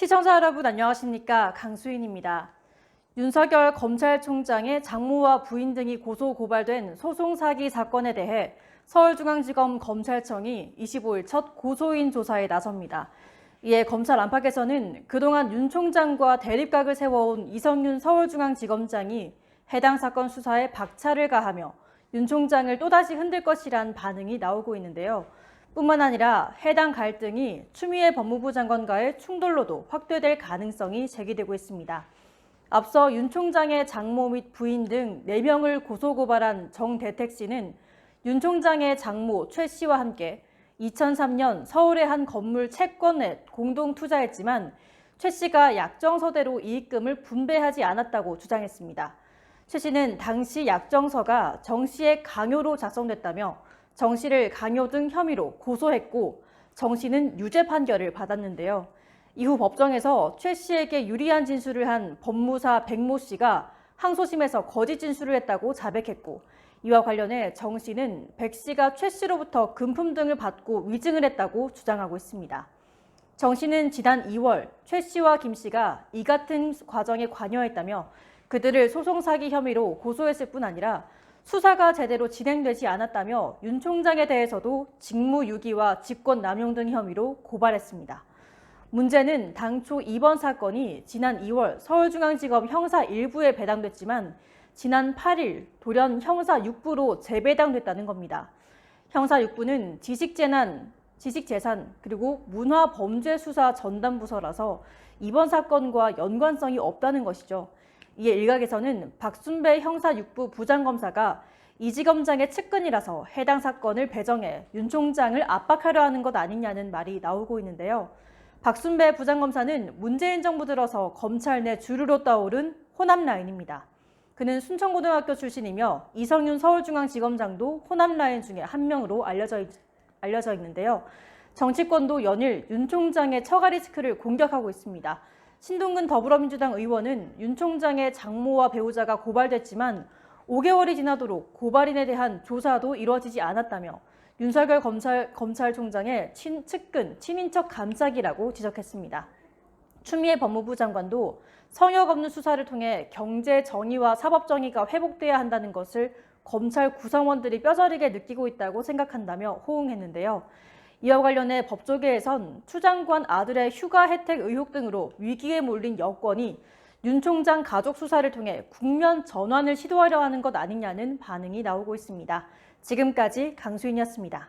시청자 여러분 안녕하십니까? 강수인입니다. 윤석열 검찰총장의 장모와 부인 등이 고소 고발된 소송 사기 사건에 대해 서울중앙지검 검찰청이 25일 첫 고소인 조사에 나섭니다. 이에 검찰 안팎에서는 그동안 윤 총장과 대립각을 세워온 이성윤 서울중앙지검장이 해당 사건 수사에 박차를 가하며 윤 총장을 또다시 흔들 것이란 반응이 나오고 있는데요. 뿐만 아니라 해당 갈등이 추미애 법무부 장관과의 충돌로도 확대될 가능성이 제기되고 있습니다. 앞서 윤 총장의 장모 및 부인 등 4명을 고소고발한 정대택 씨는 윤 총장의 장모 최 씨와 함께 2003년 서울의 한 건물 채권에 공동 투자했지만 최 씨가 약정서대로 이익금을 분배하지 않았다고 주장했습니다. 최 씨는 당시 약정서가 정 씨의 강요로 작성됐다며 정 씨를 강요 등 혐의로 고소했고 정 씨는 유죄 판결을 받았는데요. 이후 법정에서 최 씨에게 유리한 진술을 한 법무사 백모 씨가 항소심에서 거짓 진술을 했다고 자백했고 이와 관련해 정 씨는 백 씨가 최 씨로부터 금품 등을 받고 위증을 했다고 주장하고 있습니다. 정 씨는 지난 2월 최 씨와 김 씨가 이 같은 과정에 관여했다며 그들을 소송 사기 혐의로 고소했을 뿐 아니라 수사가 제대로 진행되지 않았다며 윤 총장에 대해서도 직무유기와 직권남용 등 혐의로 고발했습니다. 문제는 당초 이번 사건이 지난 2월 서울중앙지검 형사 1부에 배당됐지만 지난 8일 돌연 형사 6부로 재배당됐다는 겁니다. 형사 6부는 지식재산 그리고 문화범죄수사 전담부서라서 이번 사건과 연관성이 없다는 것이죠. 이에 일각에서는 박순배 형사 6부 부장검사가 이지검장의 측근이라서 해당 사건을 배정해 윤 총장을 압박하려 하는 것 아니냐는 말이 나오고 있는데요. 박순배 부장검사는 문재인 정부 들어서 검찰 내 주류로 떠오른 호남 라인입니다. 그는 순천고등학교 출신이며 이성윤 서울중앙지검장도 호남 라인 중에 한 명으로 알려져 있는데요. 정치권도 연일 윤 총장의 처가 리스크를 공격하고 있습니다. 신동근 더불어민주당 의원은 윤 총장의 장모와 배우자가 고발됐지만 5개월이 지나도록 고발인에 대한 조사도 이루어지지 않았다며 윤석열 검찰총장의 측근, 친인척 감싸기라고 지적했습니다. 추미애 법무부 장관도 성역 없는 수사를 통해 경제 정의와 사법 정의가 회복돼야 한다는 것을 검찰 구성원들이 뼈저리게 느끼고 있다고 생각한다며 호응했는데요. 이와 관련해 법조계에선 추 장관 아들의 휴가 혜택 의혹 등으로 위기에 몰린 여권이 윤 총장 가족 수사를 통해 국면 전환을 시도하려 하는 것 아니냐는 반응이 나오고 있습니다. 지금까지 강수인이었습니다.